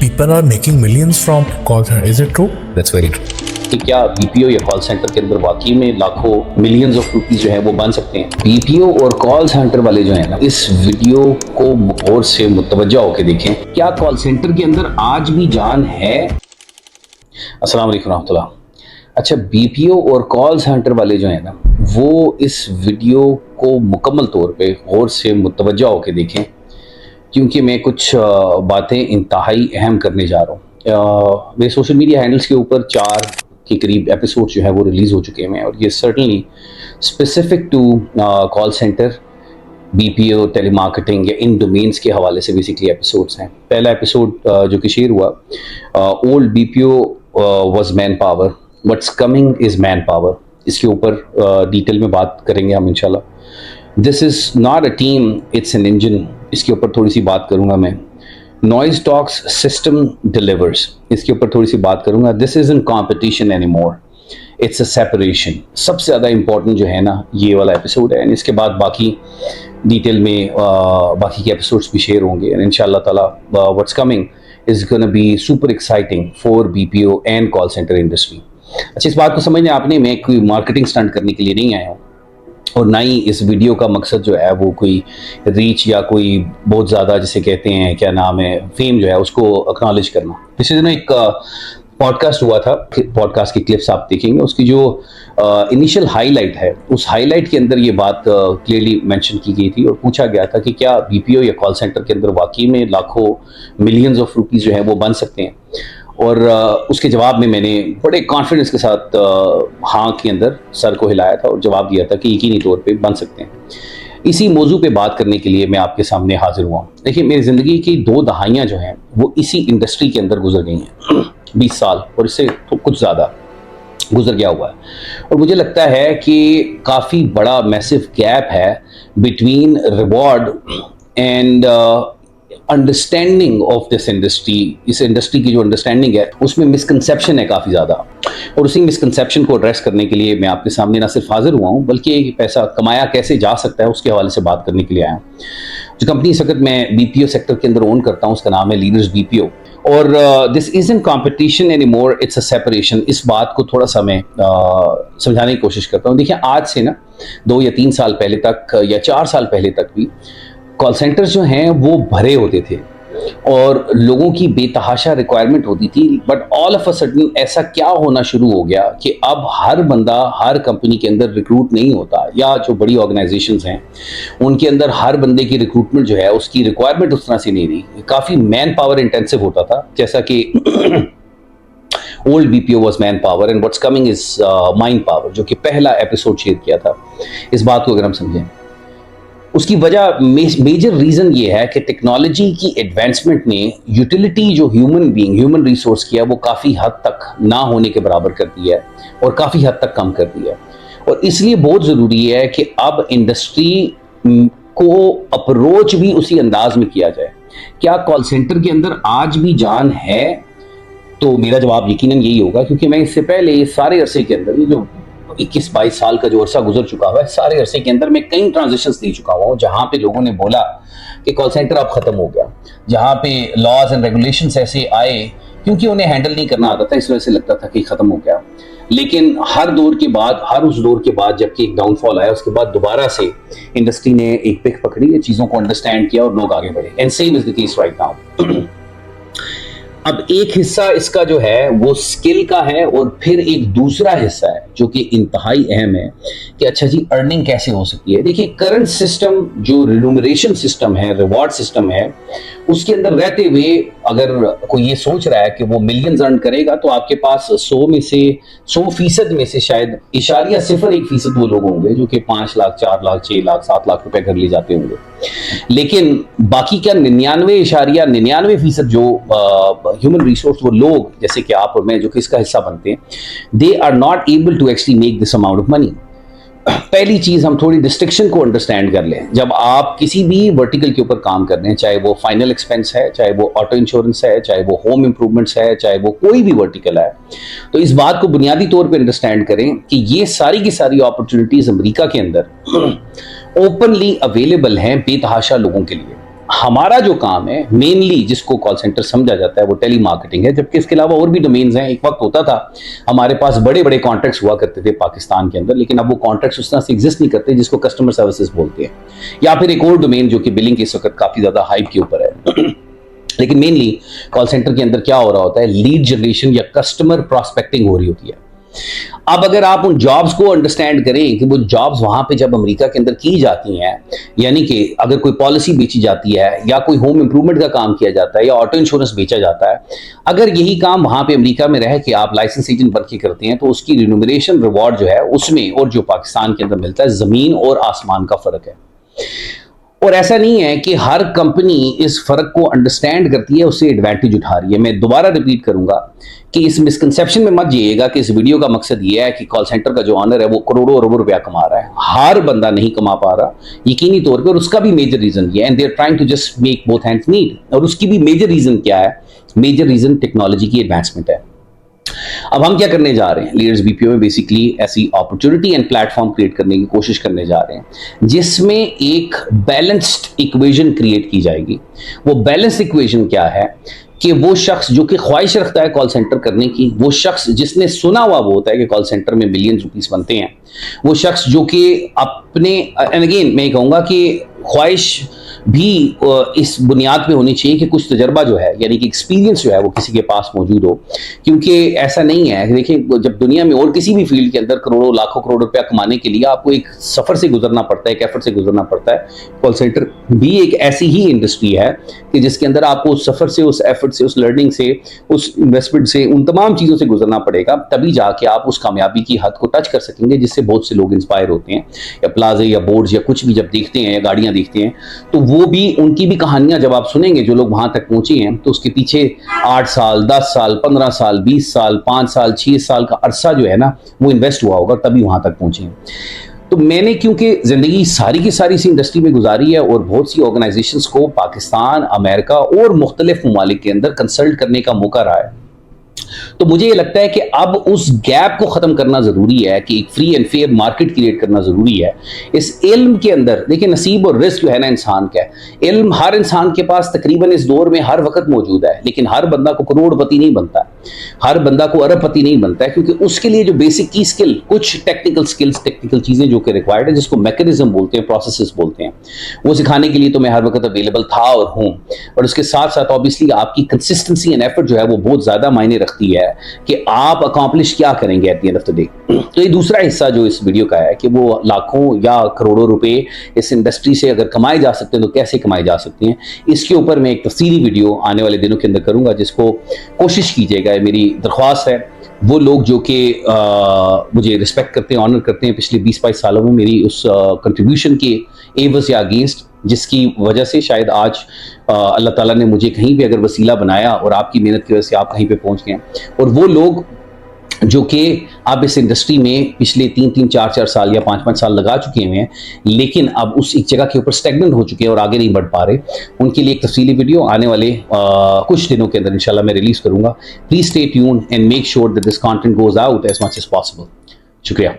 people are making millions from call center. Is it true? That's very true. कि क्या BPO या call centre के अंदर वाकई में लाखों मिलियंस ऑफ रुपीस जो है वो बन सकते हैं? बीपीओ और कॉल सेंटर वाले जो है ना, इस वीडियो को गौर से मुतवज्जा होकर देखें। क्या कॉल सेंटर के अंदर आज भी जान है? अस्सलाम वालेकुम रहमतुल्लाह। अच्छा, बीपीओ और कॉल सेंटर वाले जो है ना, वो इस वीडियो को मुकम्मल तौर पे गौर से मुतवज्जा होकर देखें, क्योंकि मैं कुछ बातें इंतहाई अहम करने जा रहा हूँ। मेरे सोशल मीडिया हैंडल्स के ऊपर 4 के करीब एपिसोड जो है वो रिलीज़ हो चुके हैं, और ये certainly specific to call centre, BPO, telemarketing या इन डोमेन्स के हवाले से बेसिकली एपिसोड्स हैं। पहला एपिसोड जो कि शेयर हुआ, old BPO was man power, what's coming is man power. इसके ऊपर डिटेल में बात करेंगे हम इंशाल्लाह। This is not a team, it's an engine. इसके ऊपर थोड़ी सी बात करूँगा मैं। नॉइज टॉक्स, सिस्टम डिलीवर्स, इसके ऊपर थोड़ी सी बात करूँगा। This is in competition any more, it's a separation. सबसे ज़्यादा इंपॉर्टेंट जो है ना, ये वाला एपिसोड है। एंड इसके बाद बाकी डिटेल में बाकी के एपिसोड्स भी शेयर होंगे। एंड इंशाल्लाह ताला what's coming is gonna be super exciting for BPO and call centre industry. अच्छा, इस बात को समझने आपने, मैं कोई मार्केटिंग स्टंट करने के लिए नहीं आया हूँ, और ना ही इस वीडियो का मकसद जो है वो कोई रीच या कोई बहुत ज़्यादा जिसे कहते हैं क्या नाम है, फेम जो है उसको एक्नॉलेज करना। पिछले दिनों एक पॉडकास्ट हुआ था, पॉडकास्ट की क्लिप्स आप देखेंगे। उसकी जो इनिशियल हाईलाइट है, उस हाईलाइट के अंदर ये बात क्लियरली मेंशन की गई थी, और पूछा गया था कि क्या बीपीओ या कॉल सेंटर के अंदर वाकई में लाखों मिलियंस ऑफ रुपीज़ जो है वो बन सकते हैं। और उसके जवाब में मैंने बड़े कॉन्फिडेंस के साथ हाँ के अंदर सर को हिलाया था और जवाब दिया था कि यकीनी तौर पे बन सकते हैं। इसी मौजू पे बात करने के लिए मैं आपके सामने हाजिर हुआ। देखिए, मेरी ज़िंदगी की 2 दहाइयाँ जो हैं वो इसी इंडस्ट्री के अंदर गुजर गई हैं। 20 साल और इससे तो कुछ ज़्यादा गुजर गया हुआ है, और मुझे लगता है कि काफ़ी बड़ा मैसिव गैप है between reward and understanding of this industry. इस इंडस्ट्री की जो अंडरस्टैंडिंग है उसमें मिसकंसेप्शन है काफ़ी ज़्यादा, और उसी मिसकंसेप्शन को एड्रेस करने के लिए मैं आपके सामने ना सिर्फ हाजिर हुआ हूँ, बल्कि पैसा कमाया कैसे जा सकता है उसके हवाले से बात करने के लिए आया हूँ। जो कंपनी इस वक्त मैं बीपीओ सेक्टर के अंदर ओन करता हूँ, उसका नाम है लीडर्स बीपीओ, और this is in competition any more, it's a separation. इस बात को थोड़ा सा मैं समझाने की कोशिश करता हूँ। देखिए, आज से ना 2 या 3 साल पहले तक या 4 साल पहले तक भी कॉल सेंटर्स जो हैं वो भरे होते थे और लोगों की बेतहाशा रिक्वायरमेंट होती थी। But all of a sudden ऐसा क्या होना शुरू हो गया कि अब हर बंदा हर कंपनी के अंदर रिक्रूट नहीं होता, या जो बड़ी ऑर्गेनाइजेशंस हैं उनके अंदर हर बंदे की रिक्रूटमेंट जो है उसकी रिक्वायरमेंट उस तरह से नहीं रही। काफ़ी मैन पावर इंटेंसिव होता था, जैसा कि old BPO was man power and what's coming is mind power, जो कि पहला एपिसोड शेयर किया था। इस बात को अगर हम समझें, उसकी वजह मेजर रीज़न ये है कि टेक्नोलॉजी की एडवांसमेंट ने यूटिलिटी जो ह्यूमन बीइंग, ह्यूमन रिसोर्स की है, वो काफ़ी हद तक ना होने के बराबर कर दिया है और काफ़ी हद तक कम कर दिया है। और इसलिए बहुत ज़रूरी है कि अब इंडस्ट्री को अप्रोच भी उसी अंदाज में किया जाए। क्या कॉल सेंटर के अंदर आज भी जान है? तो मेरा जवाब यकीनन यही होगा, क्योंकि मैं इससे पहले ये सारे अरसे के अंदर, ये जो 21-22 साल का जो अरसा गुजर चुका हुआ है, सारे अरसे के अंदर मैं कई ट्रांजिशंस दे चुका हुआ हूँ, जहाँ पे लोगों ने बोला कि कॉल सेंटर अब ख़त्म हो गया, जहाँ पे लॉज एंड रेगुलेशंस ऐसे आए क्योंकि उन्हें हैंडल नहीं करना आता था, इस वजह से लगता था कि ख़त्म हो गया। लेकिन हर दौर के बाद, हर उस दौर के बाद जबकि एक डाउनफॉल आया, उसके बाद दोबारा से इंडस्ट्री ने एक पिक पकड़ी, चीज़ों को अंडरस्टैंड किया और लोग आगे बढ़े। And same is the case right now. अब एक हिस्सा इसका जो है वो स्किल का है, और फिर एक दूसरा हिस्सा है जो कि इंतहाई अहम है कि अच्छा जी, अर्निंग कैसे हो सकती है। देखिए, करंट सिस्टम जो रिन्यूमरेशन सिस्टम है, रिवॉर्ड सिस्टम है, उसके अंदर रहते हुए अगर कोई ये सोच रहा है कि वो मिलियंस अर्न करेगा, तो आपके पास 100 में से 100% में से शायद .01% वो लोग होंगे जो कि 5 लाख, 4 लाख, 6 लाख, 7 लाख रुपए घर ले जाते होंगे। लेकिन बाकी क्या 99.99% जो ह्यूमन रिसोर्स, वो लोग जैसे कि आप और मैं जो कि इसका हिस्सा बनते हैं, they are not able to actually make this amount of money. पहली चीज, हम थोड़ी डिस्टिंक्शन को अंडरस्टैंड कर लें। जब आप किसी भी वर्टिकल के ऊपर काम कर रहे हैं, चाहे वो फाइनल एक्सपेंस है, चाहे वो ऑटो इंश्योरेंस है, चाहे वो होम इंप्रूवमेंट्स है, चाहे वो कोई भी वर्टिकल है, तो इस बात को बुनियादी तौर पे अंडरस्टैंड करें कि ये सारी की सारी अपॉर्चुनिटीज अमेरिका के अंदर ओपनली अवेलेबल हैं बेतहाशा लोगों के लिए। हमारा जो काम है मेनली जिसको कॉल सेंटर समझा जाता है वो टेली मार्केटिंग है, जबकि इसके अलावा और भी डोमेन्स हैं। एक वक्त होता था हमारे पास बड़े बड़े कॉन्ट्रैक्ट्स हुआ करते थे पाकिस्तान के अंदर, लेकिन अब वो कॉन्ट्रैक्ट्स उस तरह से एग्जिस्ट नहीं करते जिसको कस्टमर सर्विसेज बोलते हैं, या फिर एक और डोमेन जो कि बिलिंग के इस वक्त काफी ज्यादा हाइप के ऊपर है। लेकिन मेनली कॉल सेंटर के अंदर क्या हो रहा होता है, लीड जनरेशन या कस्टमर प्रॉस्पेक्टिंग हो रही होती है। अब अगर आप उन जॉब्स को अंडरस्टैंड करें कि वो जॉब्स वहां पे जब अमेरिका के अंदर की जाती हैं, यानी कि अगर कोई पॉलिसी बेची जाती है या कोई होम इंप्रूवमेंट का काम किया जाता है या ऑटो इंश्योरेंस बेचा जाता है, अगर यही काम वहां पे अमेरिका में रह के आप लाइसेंस एजेंट बन के करते हैं तो उसकी रिन्यूमरेशन रिवॉर्ड जो है उसमें और जो पाकिस्तान के अंदर मिलता है, जमीन और आसमान का फर्क है। और ऐसा नहीं है कि हर कंपनी इस फर्क को अंडरस्टैंड करती है, उससे एडवांटेज उठा रही है। मैं दोबारा रिपीट करूंगा कि इस मिसकंसेप्शन में मत जाइएगा कि इस वीडियो का मकसद ये है कि कॉल सेंटर का जो ऑनर है वो करोड़ों अरबों रुपया कमा रहा है। हर बंदा नहीं कमा पा रहा यकीनी तौर पे, और उसका भी मेजर रीजन ये है, and they are trying to just make both hands meet. और उसकी भी मेजर रीजन क्या है? मेजर रीजन टेक्नोलॉजी की एडवांसमेंट है। अब हम क्या करने जा रहे हैं लीडर्स बीपीओ में, बेसिकली ऐसी अपॉर्चुनिटी एंड प्लेटफॉर्म क्रिएट करने की कोशिश करने जा रहे हैं जिसमें एक बैलेंस्ड इक्वेशन क्रिएट की जाएगी। वो बैलेंस्ड इक्वेशन क्या है कि वो शख्स जो कि ख्वाहिश रखता है कॉल सेंटर करने की, वो शख्स जिसने सुना हुआ वो होता है कि कॉल सेंटर में मिलियन रुपीस बनते हैं, वो शख्स जो कि अपने, एंड अगेन मैं कहूँगा कि ख्वाहिश भी इस बुनियाद पे होनी चाहिए कि कुछ तजर्बा जो है, यानी कि एक्सपीरियंस जो है वो किसी के पास मौजूद हो। क्योंकि ऐसा नहीं है, देखिए जब दुनिया में और किसी भी फील्ड के अंदर करोड़ों लाखों करोड़ रुपया कमाने के लिए आपको एक सफ़र से गुजरना पड़ता है, एक एफर्ट से गुजरना पड़ता है। कॉल सेंटर भी एक ऐसी ही इंडस्ट्री है कि जिसके अंदर आपको उस सफ़र से, उस एफर्ट से, उस लर्निंग से, उस इन्वेस्टमेंट से, उन तमाम चीज़ों से गुजरना पड़ेगा, तभी जाके आप उस कामयाबी की हद को टच कर सकेंगे जिससे बहुत से लोग इंस्पायर होते हैं। या प्लाजे या बोर्ड्स या कुछ भी जब देखते हैं या गाड़ियाँ देखते हैं तो वो भी, उनकी भी कहानियां जब आप सुनेंगे जो लोग वहां तक पहुंचे हैं, तो उसके पीछे 8 साल, 10 साल, 15 साल, 20 साल, 5 साल, 6 साल का अरसा जो है ना वो इन्वेस्ट हुआ होगा, तभी वहां तक पहुंचे हैं। तो मैंने क्योंकि जिंदगी सारी की सारी इसी इंडस्ट्री में गुजारी है और बहुत सी ऑर्गेनाइजेशंस को पाकिस्तान, अमेरिका और मुख्तलिफ ममालिक के अंदर कंसल्ट करने का मौका रहा है, तो मुझे ये लगता है कि अब उस गैप को खत्म करना जरूरी है कि एक free and fair market create करना जरूरी है। इस इल्म के अंदर देखिए, नसीब और रिस्क जो है ना इंसान का है, इल्म हर इंसान के पास तकरीबन इस दौर में हर वक्त मौजूद है, लेकिन हर बंदा को करोड़पति नहीं बनता, हर बंदा को अरबपति नहीं बनता है, क्योंकि उसके लिए जो बेसिक की स्किल, कुछ टेक्निकल स्किल्स, टेक्निकल चीजें जो कि रिक्वायर्ड है, जिसको मैकेनिज्म बोलते हैं, प्रोसेसेस बोलते हैं, वो सिखाने के लिए तो मैं हर वक्त अवेलेबल था और हूं। और उसके साथ साथ ऑब्वियसली आपकी कंसिस्टेंसी एंड एफर्ट जो है वो बहुत ज्यादा मायने रखती है कि आप अकॉम्प्लिश क्या करेंगे at the end of the day. तो ये दूसरा हिस्सा जो इस वीडियो का है कि वो लाखों या करोड़ों रुपए इस इंडस्ट्री से अगर कमाए जा सकते हैं तो कैसे कमाए जा सकते हैं, इसके ऊपर मैं एक तफसीली वीडियो आने वाले दिनों के अंदर करूंगा, जिसको कोशिश कीजिएगा। मेरी दरख्वास्त है वो लोग जो कि मुझे रिस्पेक्ट करते हैं, ऑनर करते हैं, पिछले 20-22 सालों में मेरी उस कंट्रीब्यूशन के एवज या अगेंस्ट, जिसकी वजह से शायद आज अल्लाह ताला ने मुझे कहीं पे अगर वसीला बनाया और आपकी मेहनत की वजह से आप कहीं पे पहुंच गए, और वो लोग जो कि अब इस इंडस्ट्री में पिछले 3-3, 4-4 साल या 5-5 साल लगा चुके हुए हैं, लेकिन अब उस एक जगह के ऊपर स्टैग्नेंट हो चुके हैं और आगे नहीं बढ़ पा रहे, उनके लिए एक तफसीली वीडियो आने वाले कुछ दिनों के अंदर इंशाल्लाह मैं रिलीज करूंगा। Please stay tuned and make sure that this content goes out as much as possible. शुक्रिया।